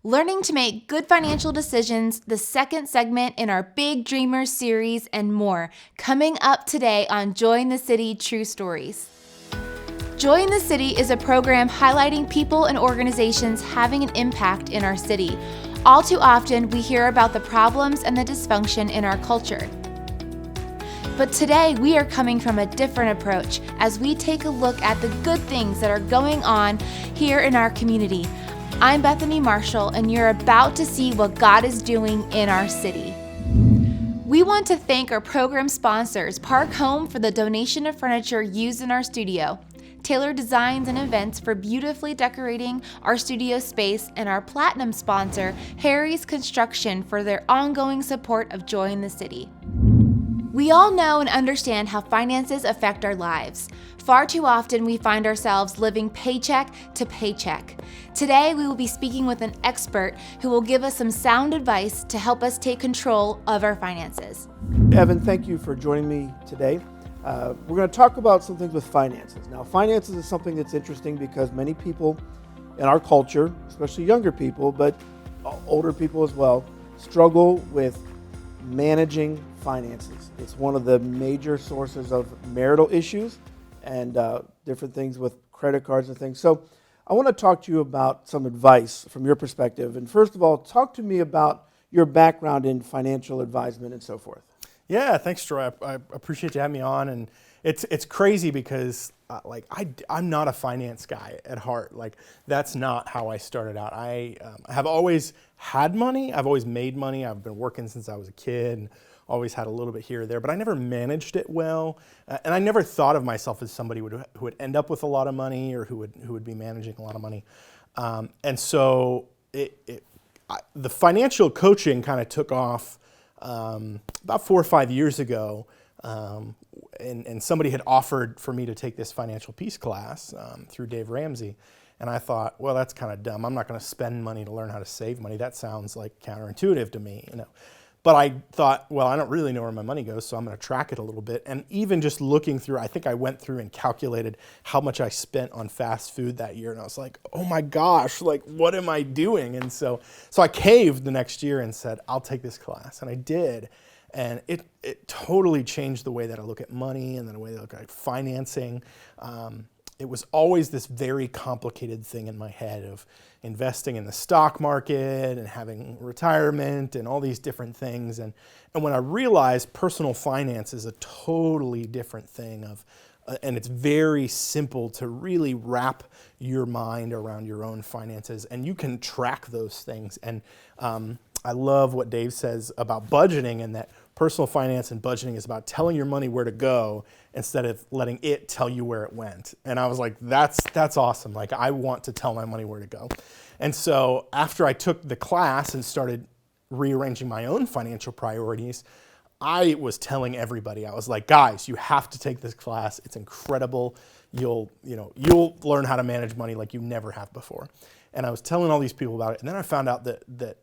Learning to make good financial decisions, the second segment in our Big Dreamers series, and more, coming up today on Joy in the City True Stories. Joy in the City is a program highlighting people and organizations having an impact in our city. All too often, we hear about the problems and the dysfunction in our culture. But today, we are coming from a different approach as we take a look at the good things that are going on here in our community. I'm Bethany Marshall, and you're about to see what God is doing in our city. We want to thank our program sponsors, Park Home, for the donation of furniture used in our studio, Taylor Designs and Events for beautifully decorating our studio space, and our platinum sponsor, Harry's Construction, for their ongoing support of Joy in the City. We all know and understand how finances affect our lives. Far too often, we find ourselves living paycheck to paycheck. Today, we will be speaking with an expert who will give us some sound advice to help us take control of our finances. Evan, thank you for joining me today. We're going to talk about some things with finances. Now, finances is something that's interesting because many people in our culture, especially younger people, but older people as well, struggle with managing finances. It's one of the major sources of marital issues and different things with credit cards and things. So I want to talk to you about some advice from your perspective. And first of all, talk to me about your background in financial advisement and so forth. Yeah, thanks, Troy. I appreciate you having me on. And it's crazy because I'm not a finance guy at heart. Like, that's not how I started out. I have always had money. I've always made money. I've been working since I was a kid and always had a little bit here or there, but I never managed it well. And I never thought of myself as somebody who would end up with a lot of money or who would be managing a lot of money. And so the financial coaching kind of took off about 4 or 5 years ago. And somebody had offered for me to take this financial peace class through Dave Ramsey. And I thought, well, that's kind of dumb. I'm not going to spend money to learn how to save money. That sounds like counterintuitive to me, you know. But I thought, well, I don't really know where my money goes, so I'm going to track it a little bit. And even just looking through, I think I went through and calculated how much I spent on fast food that year. And I was like, oh my gosh, like, what am I doing? And so I caved the next year and said, I'll take this class. And I did. And it totally changed the way that I look at money and the way that I look at financing. It was always this very complicated thing in my head of investing in the stock market and having retirement and all these different things. And when I realized personal finance is a totally different thing and it's very simple to really wrap your mind around your own finances, and you can track those things. And I love what Dave says about budgeting, and that personal finance and budgeting is about telling your money where to go instead of letting it tell you where it went. And I was like, that's awesome. Like, I want to tell my money where to go. And so after I took the class and started rearranging my own financial priorities, I was telling everybody, I was like, guys, you have to take this class. It's incredible. You'll learn how to manage money like you never have before. And I was telling all these people about it. And then I found out that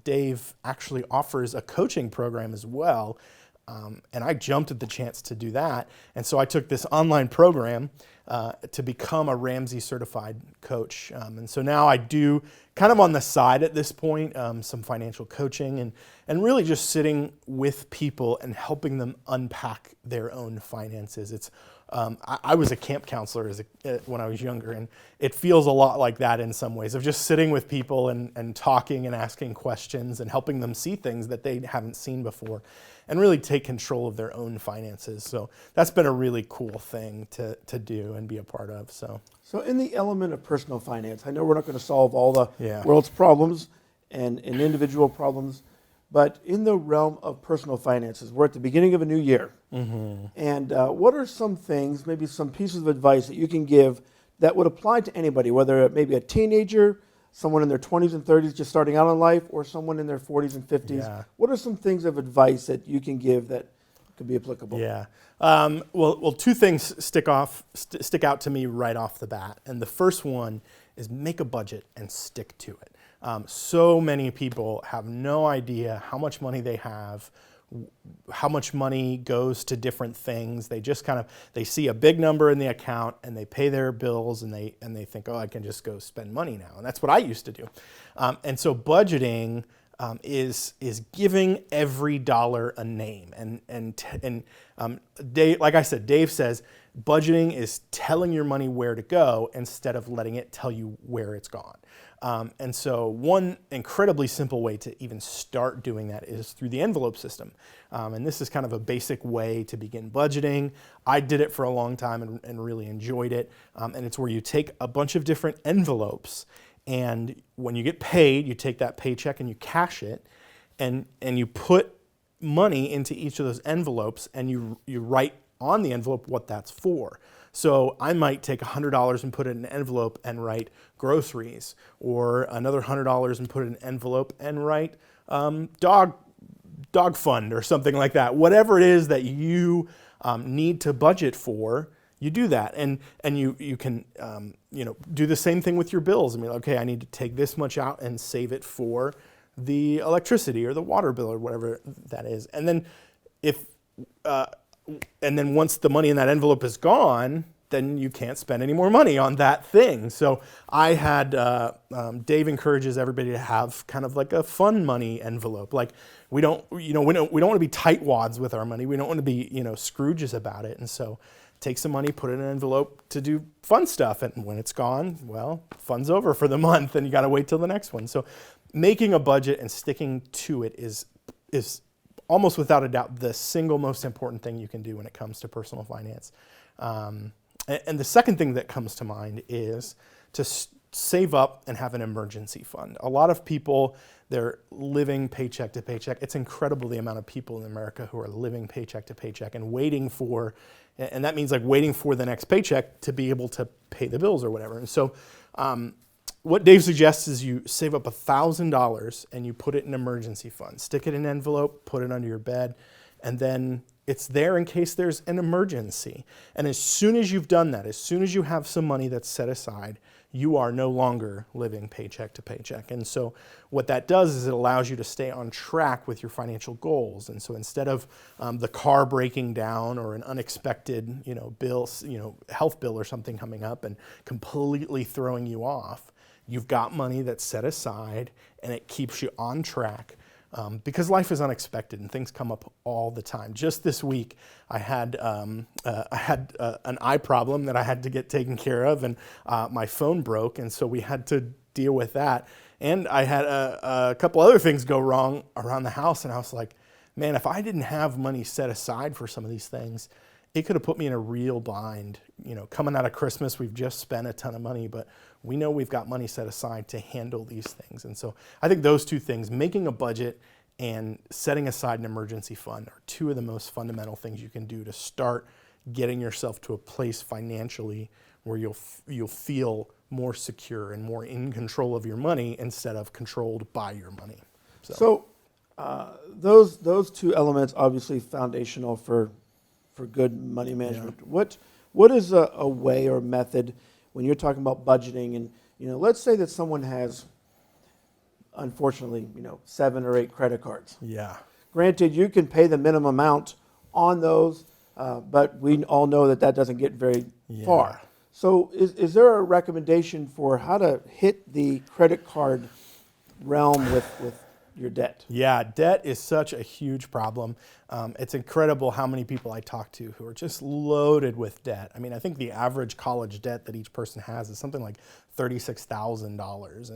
Dave actually offers a coaching program as well. And I jumped at the chance to do that. And so I took this online program to become a Ramsey certified coach. And so now I do kind of on the side at this point, some financial coaching and really just sitting with people and helping them unpack their own finances. It's I was a camp counselor when I was younger, and it feels a lot like that in some ways, of just sitting with people and talking and asking questions and helping them see things that they haven't seen before and really take control of their own finances. So that's been a really cool thing to do and be a part of. So in the element of personal finance, I know we're not going to solve all the world's problems and individual problems, but in the realm of personal finances, we're at the beginning of a new year. Mm-hmm. And what are some things, maybe some pieces of advice that you can give that would apply to anybody, whether it may be a teenager, someone in their 20s and 30s just starting out in life, or someone in their 40s and 50s? Yeah. What are some things of advice that you can give that could be applicable? Yeah. Well, two things stick out to me right off the bat. And the first one is make a budget and stick to it. So many people have no idea how much money they have, how much money goes to different things. They just they see a big number in the account and they pay their bills and they think, oh, I can just go spend money now. And that's what I used to do. And so budgeting is giving every dollar a name. And Dave, like I said, Dave says budgeting is telling your money where to go instead of letting it tell you where it's gone. And so one incredibly simple way to even start doing that is through the envelope system. And this is kind of a basic way to begin budgeting. I did it for a long time and really enjoyed it. And it's where you take a bunch of different envelopes, and when you get paid, you take that paycheck and you cash it, and you put money into each of those envelopes, and you write on the envelope what that's for. So I might take $100 and put it in an envelope and write groceries, or another $100 and put it in an envelope and write dog fund or something like that. Whatever it is that you need to budget for, you do that, and you can do the same thing with your bills. I mean, okay, I need to take this much out and save it for the electricity or the water bill or whatever that is, and then once the money in that envelope is gone, then you can't spend any more money on that thing. So I had, Dave encourages everybody to have kind of like a fun money envelope. Like we don't want to be tightwads with our money. We don't want to be, Scrooges about it. And so take some money, put it in an envelope to do fun stuff. And when it's gone, well, fun's over for the month and you got to wait till the next one. So making a budget and sticking to it is almost without a doubt the single most important thing you can do when it comes to personal finance. And the second thing that comes to mind is to save up and have an emergency fund. A lot of people, they're living paycheck to paycheck. It's incredible the amount of people in America who are living paycheck to paycheck and and that means like waiting for the next paycheck to be able to pay the bills or whatever. And so what Dave suggests is you save up $1,000 and you put it in an emergency fund. Stick it in an envelope, put it under your bed, and then it's there in case there's an emergency. And as soon as you've done that, as soon as you have some money that's set aside, you are no longer living paycheck to paycheck. And so what that does is it allows you to stay on track with your financial goals. And so instead of the car breaking down or an unexpected, bill, health bill or something coming up and completely throwing you off, you've got money that's set aside and it keeps you on track. Because life is unexpected and things come up all the time. Just this week, I had an eye problem that I had to get taken care of, and my phone broke, and so we had to deal with that. And I had a couple other things go wrong around the house, and I was like, man, if I didn't have money set aside for some of these things, it could have put me in a real bind. Coming out of Christmas, we've just spent a ton of money, but we know we've got money set aside to handle these things. And so I think those two things, making a budget and setting aside an emergency fund, are two of the most fundamental things you can do to start getting yourself to a place financially where you'll feel more secure and more in control of your money instead of controlled by your money. So those two elements obviously foundational for good money management. Yeah. What is a way or method when you're talking about budgeting? And let's say that someone has, unfortunately, 7 or 8 credit cards. Yeah. Granted, you can pay the minimum amount on those, but we all know that doesn't get very far. So is there a recommendation for how to hit the credit card realm with your debt? Yeah, debt is such a huge problem. It's incredible how many people I talk to who are just loaded with debt. I mean, I think the average college debt that each person has is something like $36,000.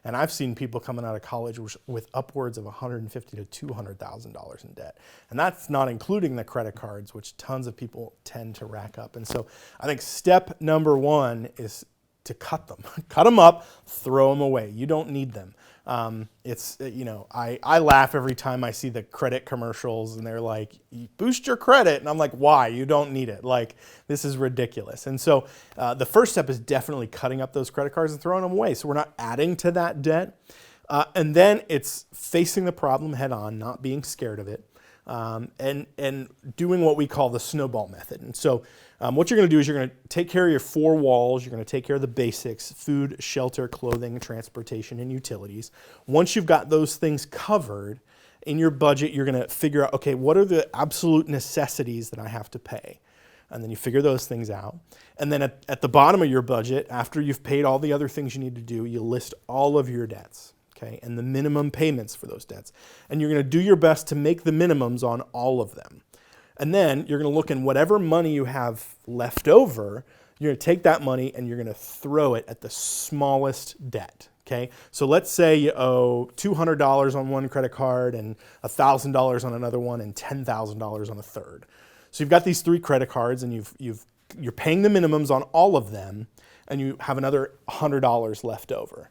And I've seen people coming out of college with upwards of $150,000 to $200,000 in debt. And that's not including the credit cards, which tons of people tend to rack up. And so I think step number one is to cut them. Cut them up, throw them away. You don't need them. I laugh every time I see the credit commercials and they're like, boost your credit. And I'm like, why? You don't need it. Like, this is ridiculous. And so the first step is definitely cutting up those credit cards and throwing them away. So we're not adding to that debt. And then it's facing the problem head on, not being scared of it. And doing what we call the snowball method. And so What you're going to do is you're going to take care of your 4 walls. You're going to take care of the basics: food, shelter, clothing, transportation, and utilities. Once you've got those things covered in your budget, you're going to figure out, okay, what are the absolute necessities that I have to pay? And then you figure those things out. And then at the bottom of your budget, after you've paid all the other things you need to do, you list all of your debts, okay, and the minimum payments for those debts. And you're going to do your best to make the minimums on all of them. And then you're going to look in whatever money you have left over, you're going to take that money and you're going to throw it at the smallest debt. Okay, so let's say you owe $200 on one credit card and $1,000 on another one and $10,000 on a third. So you've got these 3 credit cards and you're paying the minimums on all of them, and you have another $100 left over.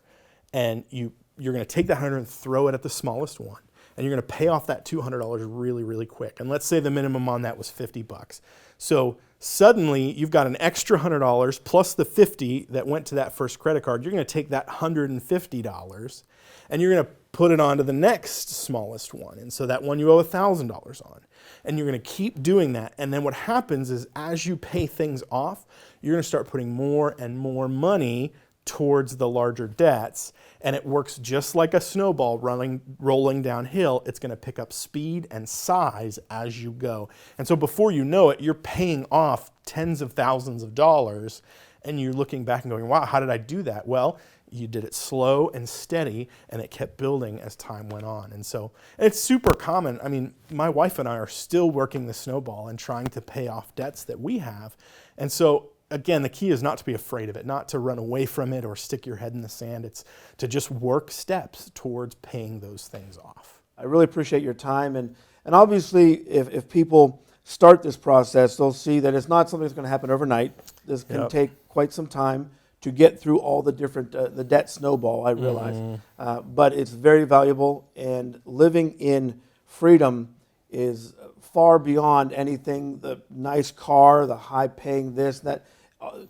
And you're going to take that 100 and throw it at the smallest one. And you're going to pay off that $200 really, really quick. And let's say the minimum on that was $50. So suddenly you've got an extra $100 plus the $50 that went to that first credit card. You're going to take that $150 and you're going to put it onto the next smallest one. And so that one you owe $1,000 on. And you're going to keep doing that. And then what happens is, as you pay things off, you're going to start putting more and more money towards the larger debts, and it works just like a snowball rolling downhill. It's going to pick up speed and size as you go. And so before you know it, you're paying off tens of thousands of dollars, and you're looking back and going, wow, how did I do that? Well, you did it slow and steady, and it kept building as time went on. And so it's super common. I mean, my wife and I are still working the snowball and trying to pay off debts that we have. And so again, the key is not to be afraid of it, not to run away from it or stick your head in the sand. It's to just work steps towards paying those things off. I really appreciate your time. And obviously, if people start this process, they'll see that it's not something that's going to happen overnight. This can take quite some time to get through all the different, the debt snowball, I realize. But it's very valuable, and living in freedom is far beyond anything, the nice car, the high paying this, that.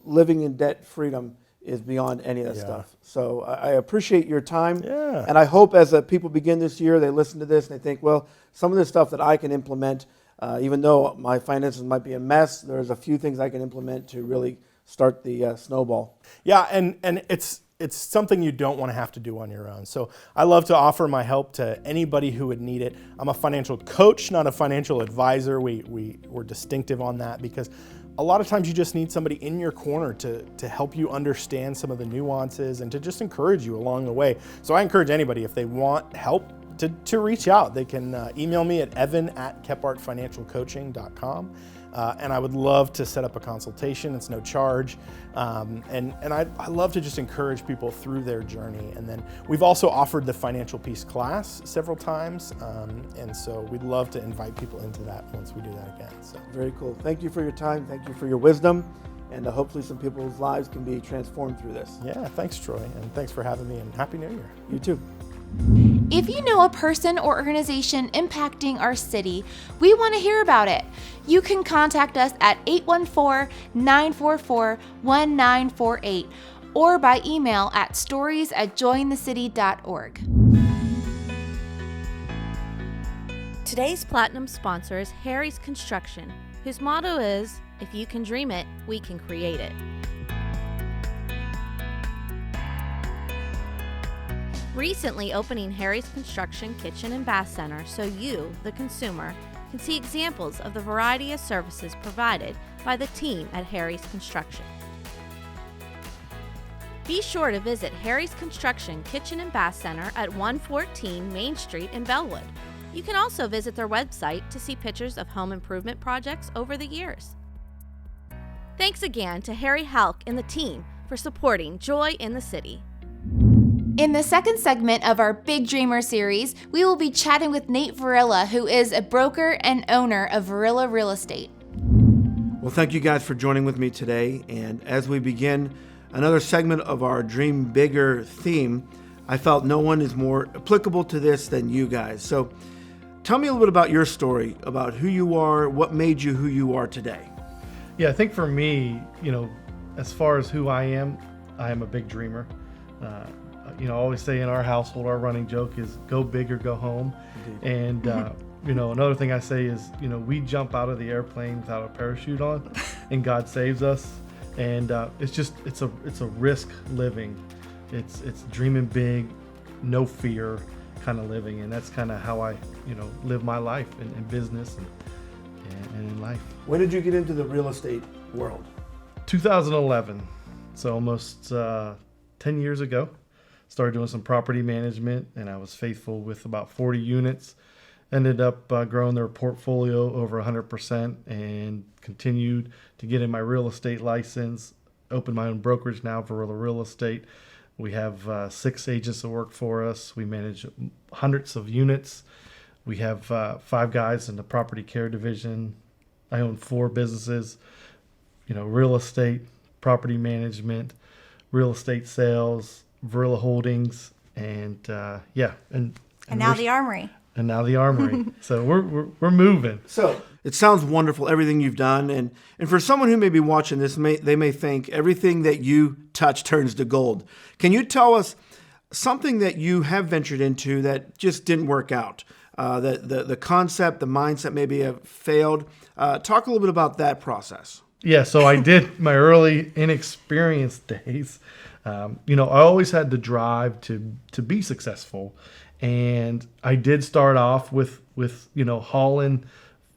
Living in debt freedom is beyond any of that stuff. So I appreciate your time. Yeah. And I hope as people begin this year, they listen to this and they think, well, some of this stuff that I can implement, even though my finances might be a mess, there's a few things I can implement to really start the snowball. Yeah, and it's something you don't want to have to do on your own. So I love to offer my help to anybody who would need it. I'm a financial coach, not a financial advisor. We're distinctive on that, because a lot of times you just need somebody in your corner to help you understand some of the nuances and to just encourage you along the way. So I encourage anybody, if they want help, to reach out. They can email me at evan@kephartfinancialcoaching.com. And I would love to set up a consultation. It's no charge. And I love to just encourage people through their journey. And then we've also offered the Financial Peace class several times. And so we'd love to invite people into that once we do that again. So very cool. Thank you for your time. Thank you for your wisdom. And hopefully some people's lives can be transformed through this. Yeah, thanks, Troy. And thanks for having me, and Happy New Year. You too. If you know a person or organization impacting our city, we want to hear about it. You can contact us at 814-944-1948 or by email at stories@jointhecity.org. Today's Platinum sponsor is Harry's Construction, whose motto is, "If you can dream it, we can create it." Recently opening Harry's Construction Kitchen and Bath Center so you, the consumer, can see examples of the variety of services provided by the team at Harry's Construction. Be sure to visit Harry's Construction Kitchen and Bath Center at 114 Main Street in Bellwood. You can also visit their website to see pictures of home improvement projects over the years. Thanks again to Harry Halk and the team for supporting Joy in the City. In the second segment of our Big Dreamer series, we will be chatting with Nate Verilla, who is a broker and owner of Varela Real Estate. Well, thank you guys for joining with me today. And as we begin another segment of our Dream Bigger theme, I felt no one is more applicable to this than you guys. So tell me a little bit about your story, about who you are, what made you who you are today. Yeah, I think for me, as far as who I am a big dreamer. I always say in our household, our running joke is go big or go home. Indeed. And, another thing I say is, we jump out of the airplane without a parachute on. and God saves us. And it's a risk living. It's dreaming big, no fear kind of living, and that's kind of how I live my life in business and in life. When did you get into the real estate world? 2011, so almost 10 years ago. Started doing some property management, and I was faithful with about 40 units. Ended up growing their portfolio over 100% and continued to get in my real estate license. Opened my own brokerage now, Varela Real Estate. We have 6 agents that work for us. We manage hundreds of units. We have 5 guys in the property care division. I own 4 businesses, real estate, property management, real estate sales, Varela Holdings, and now the Armory. And now the Armory. So we're moving. So it sounds wonderful, everything you've done. And for someone who may be watching this, they may think everything that you touch turns to gold. Can you tell us something that you have ventured into that just didn't work out? The concept, the mindset maybe have failed. Talk a little bit about that process. Yeah, so I did my early inexperienced days. I always had the drive to be successful. And I did start off with hauling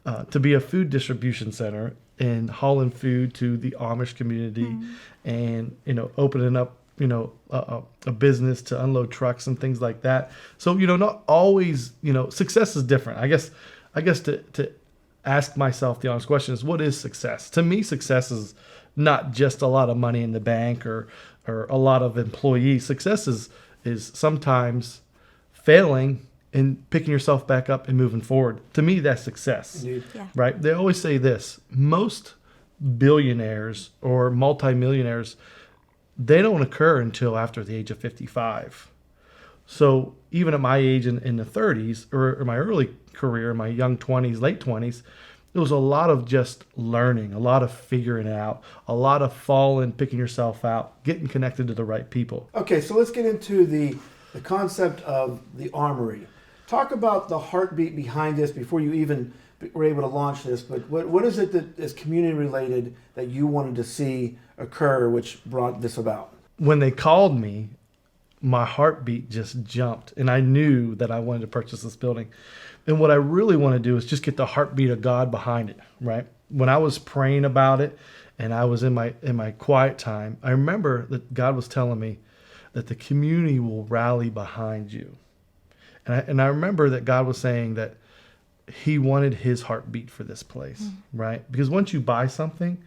to be a food distribution center and hauling food to the Amish community, and opening up a business to unload trucks and things like that. So not always success is different. I guess to ask myself the honest question is, what is success? To me, success is not just a lot of money in the bank or a lot of employees. Success is sometimes failing and picking yourself back up and moving forward. To me, that's success. Indeed. Yeah. Right? They always say this: most billionaires or multimillionaires, they don't occur until after the age of 55. So even at my age in the 30s, or my early career, my young 20s, late 20s, there was a lot of just learning, a lot of figuring it out, a lot of falling, picking yourself out, getting connected to the right people. Okay, so let's get into the concept of the Armory. Talk about the heartbeat behind this before you even were able to launch this, but what is it that is community related that you wanted to see occur which brought this about? When they called me, my heartbeat just jumped, and I knew that I wanted to purchase this building. And what I really want to do is just get the heartbeat of God behind it, right? When I was praying about it and I was in my quiet time, I remember that God was telling me that the community will rally behind you. And I remember that God was saying that he wanted his heartbeat for this place, right? Because once you buy something,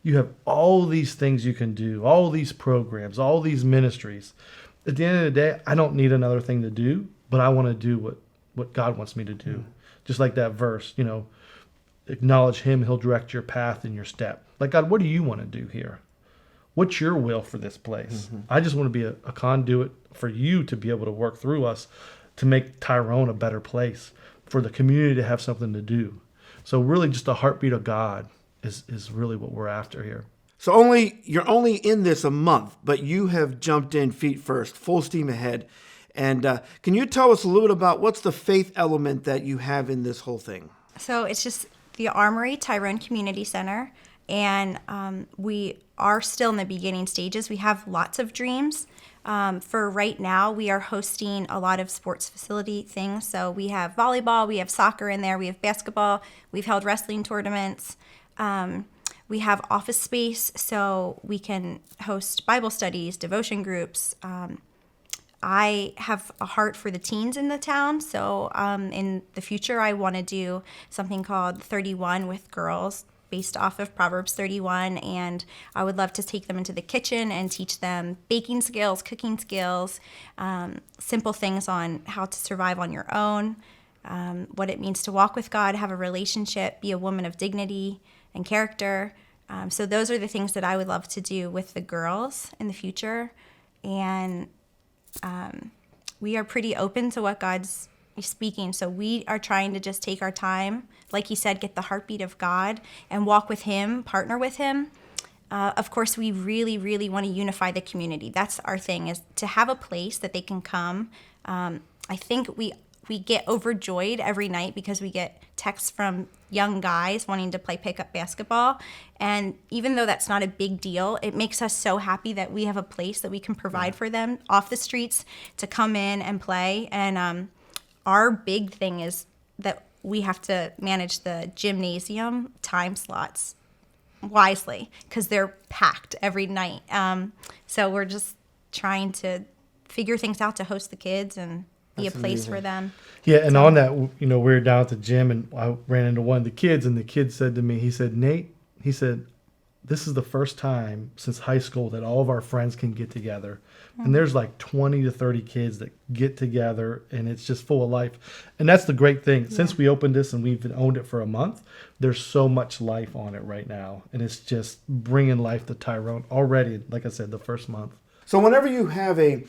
you have all these things you can do, all these programs, all these ministries. At the end of the day, I don't need another thing to do, but I want to do what God wants me to do. Just like that verse, acknowledge him, he'll direct your path and your step. Like, God, what do you want to do here? What's your will for this place? I just want to be a conduit for you to be able to work through us to make Tyrone a better place, for the community to have something to do. So really just the heartbeat of God is really what we're after here. So you're only in this a month, but you have jumped in feet first, full steam ahead. And can you tell us a little bit about what's the faith element that you have in this whole thing? So it's just the Armory Tyrone Community Center, and we are still in the beginning stages. We have lots of dreams. For right now, we are hosting a lot of sports facility things. So we have volleyball, we have soccer in there, we have basketball, we've held wrestling tournaments. We have office space, so we can host Bible studies, devotion groups. I have a heart for the teens in the town, so in the future I want to do something called 31 with girls, based off of Proverbs 31, and I would love to take them into the kitchen and teach them baking skills, cooking skills, simple things on how to survive on your own, what it means to walk with God, have a relationship, be a woman of dignity and character. So those are the things that I would love to do with the girls in the future, and we are pretty open to what God's speaking. So we are trying to just take our time, like he said, get the heartbeat of God and walk with him, partner with him. Of course, we really, really want to unify the community. That's our thing, is to have a place that they can come. I think we we get overjoyed every night because we get texts from young guys wanting to play pickup basketball. And even though that's not a big deal, it makes us so happy that we have a place that we can provide for them off the streets to come in and play. And our big thing is that we have to manage the gymnasium time slots wisely because they're packed every night. So we're just trying to figure things out to host the kids and be That's a place amazing. for them. Yeah, and on that, we were down at the gym, and I ran into one of the kids, and the kid said to me, he said, Nate, he said, this is the first time since high school that all of our friends can get together. And there's like 20 to 30 kids that get together, and it's just full of life. And that's the great thing. Since we opened this and we've owned it for a month, there's so much life on it right now. And it's just bringing life to Tyrone already, like I said, the first month. So whenever you have a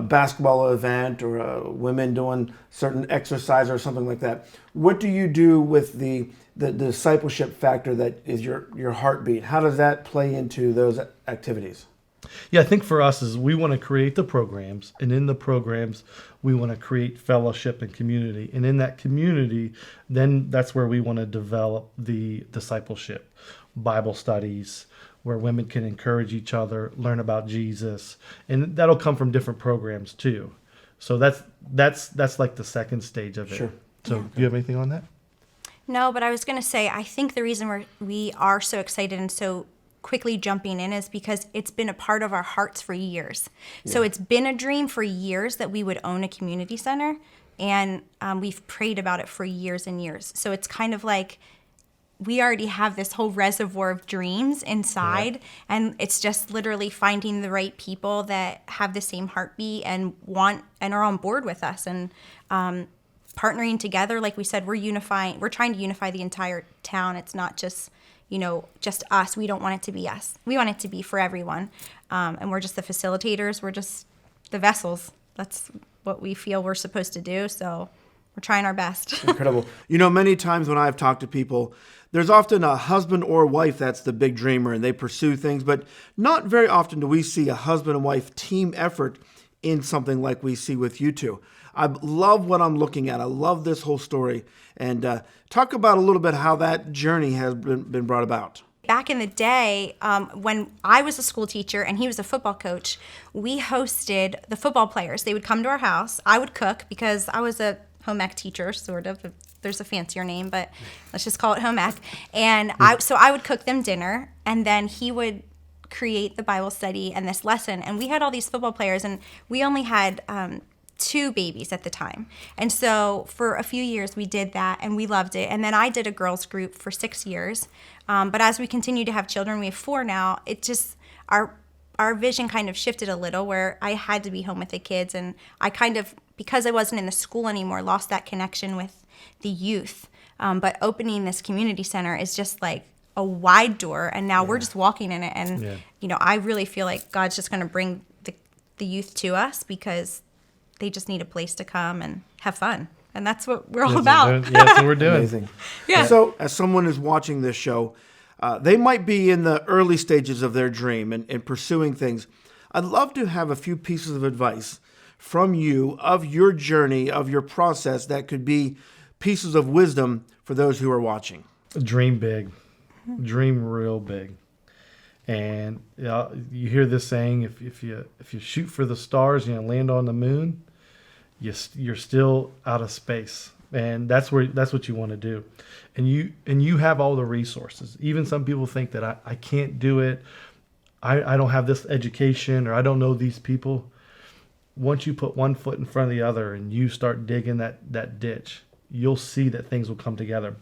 basketball event or women doing certain exercise or something like that, what do you do with the discipleship factor that is your heartbeat? How does that play into those activities? Yeah, I think for us is we want to create the programs, and in the programs, we want to create fellowship and community. And in that community, then that's where we want to develop the discipleship, Bible studies, where women can encourage each other, learn about Jesus, and that'll come from different programs too. So that's like the second stage of it. Sure. So do you have anything on that? No, but I was going to say, I think the reason we are so excited and so quickly jumping in is because it's been a part of our hearts for years. So it's been a dream for years that we would own a community center, and we've prayed about it for years and years. So it's kind of like we already have this whole reservoir of dreams inside, and it's just literally finding the right people that have the same heartbeat and want and are on board with us, and partnering together. Like we said, we're trying to unify the entire town. It's not just just us. We don't want it to be us. We want it to be for everyone. And we're just the facilitators. We're just the vessels. That's what we feel we're supposed to do. So we're trying our best. Incredible. Many times when I've talked to people, there's often a husband or wife that's the big dreamer and they pursue things, but not very often do we see a husband and wife team effort in something like we see with you two. I love what I'm looking at. I love this whole story. And talk about a little bit how that journey has been brought about. Back in the day, when I was a school teacher and he was a football coach, we hosted the football players. They would come to our house. I would cook because I was a home ec teacher, sort of. There's a fancier name, but let's just call it home ec. And I would cook them dinner, and then he would create the Bible study and this lesson. And we had all these football players, and we only had 2 babies at the time. And so for a few years we did that, and we loved it. And then I did a girls group for 6 years. But as we continue to have children, we have 4 now, it just, our vision kind of shifted a little, where I had to be home with the kids. And I kind of, because I wasn't in the school anymore, lost that connection with the youth. But opening this community center is just like a wide door, and now we're just walking in it. And, I really feel like God's just going to bring the youth to us because they just need a place to come and have fun. And that's what we're all about. That's what we're doing. Amazing. Yeah. So as someone who's watching this show, they might be in the early stages of their dream and pursuing things. I'd love to have a few pieces of advice from you of your journey, of your process that could be pieces of wisdom for those who are watching. Dream big. Dream real big. And you hear this saying, if you shoot for the stars, land on the moon, you're still out of space. And that's what you want to do. And you have all the resources. Even some people think that I can't do it. I don't have this education, or I don't know these people. Once you put one foot in front of the other and you start digging that ditch, you'll see that things will come together.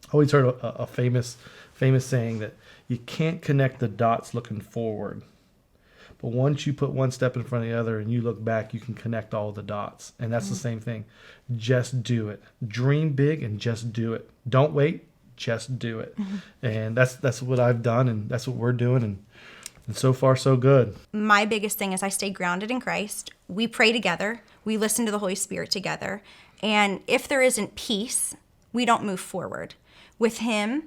I always heard a famous saying that you can't connect the dots looking forward. But once you put one step in front of the other and you look back, you can connect all the dots. And that's the same thing. Just do it. Dream big and just do it. Don't wait. Just do it. And that's what I've done, and that's what we're doing. And so far, so good. My biggest thing is I stay grounded in Christ. We pray together. We listen to the Holy Spirit together. And if there isn't peace, we don't move forward. With him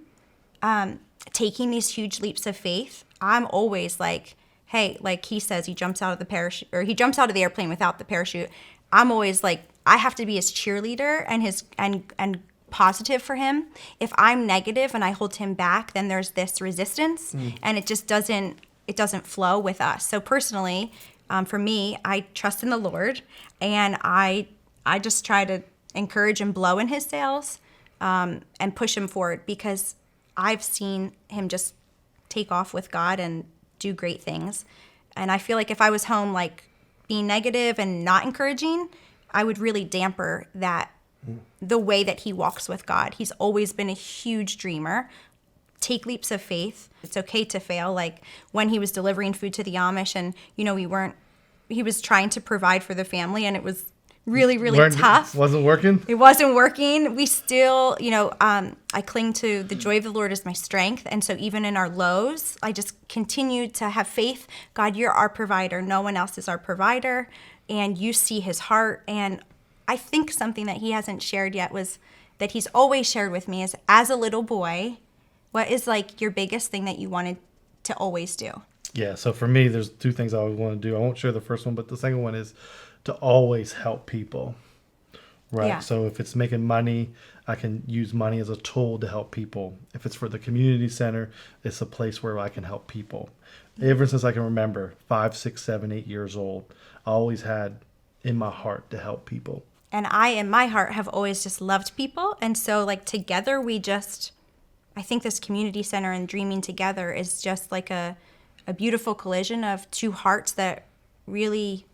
taking these huge leaps of faith, I'm always like, hey, like he says, he jumps out of the parachute, or he jumps out of the airplane without the parachute. I'm always like, I have to be his cheerleader and positive for him. If I'm negative and I hold him back, then there's this resistance, and it just doesn't flow with us. So personally, for me, I trust in the Lord, and I just try to encourage and blow in his sails, and push him forward, because I've seen him just take off with God and do great things. And I feel like if I was home like being negative and not encouraging, I would really damper that, the way that he walks with God. He's always been a huge dreamer. Take leaps of faith. It's okay to fail. Like when he was delivering food to the Amish, and he was trying to provide for the family, and it was really, really tough. Wasn't working? It wasn't working. We still, I cling to the joy of the Lord as my strength. And so even in our lows, I just continue to have faith. God, you're our provider. No one else is our provider. And you see his heart. And I think something that he hasn't shared yet was that he's always shared with me is, as a little boy, what is like your biggest thing that you wanted to always do? Yeah, so for me, there's two things I always want to do. I won't share the first one, but the second one is to always help people, right? Yeah. So if it's making money, I can use money as a tool to help people. If it's for the community center, it's a place where I can help people. Ever since I can remember, 5, 6, 7, 8 years old, I always had in my heart to help people. And I, in my heart, have always just loved people. And so like together, I think this community center and dreaming together is just like a beautiful collision of two hearts that really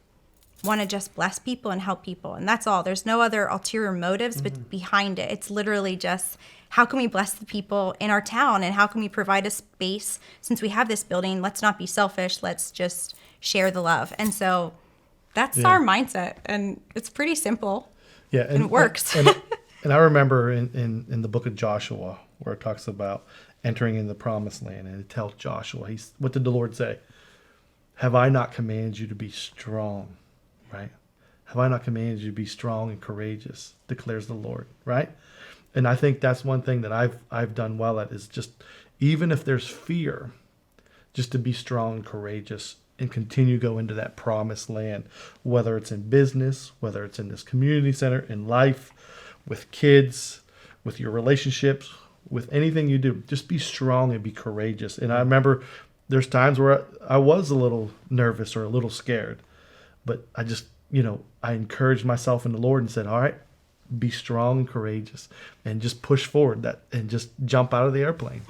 want to just bless people and help people. And that's all. There's no other ulterior motives but behind it. It's literally just, how can we bless the people in our town, and how can we provide a space? Since we have this building, let's not be selfish. Let's just share the love. And so that's our mindset. And it's pretty simple. Yeah, and it works. And I remember in the book of Joshua, where it talks about entering in the promised land, and it tells Joshua, what did the Lord say? Have I not commanded you to be strong, right? Have I not commanded you to be strong and courageous, declares the Lord, right? And I think that's one thing that I've done well at, is just, even if there's fear, just to be strong and courageous and continue to go into that promised land, whether it's in business, whether it's in this community center, in life, with kids, with your relationships, with anything you do. Just be strong and be courageous. And I remember there's times where I was a little nervous or a little scared, but I just, I encouraged myself in the Lord and said, all right, be strong and courageous, and just push forward and just jump out of the airplane.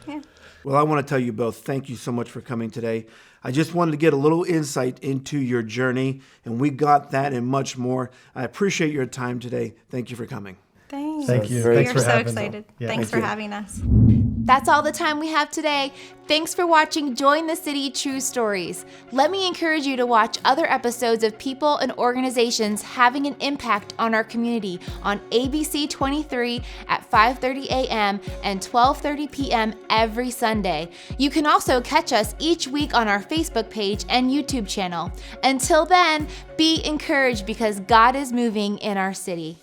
Yeah. Well, I want to tell you both, thank you so much for coming today. I just wanted to get a little insight into your journey, and we got that and much more. I appreciate your time today. Thank you for coming. Thanks. Thank you. We're Thanks for so having excited. us. Yeah. Thanks for having us. That's all the time we have today. Thanks for watching Join the City True Stories. Let me encourage you to watch other episodes of people and organizations having an impact on our community on ABC 23 at 5:30 a.m. and 12:30 p.m. every Sunday. You can also catch us each week on our Facebook page and YouTube channel. Until then, be encouraged, because God is moving in our city.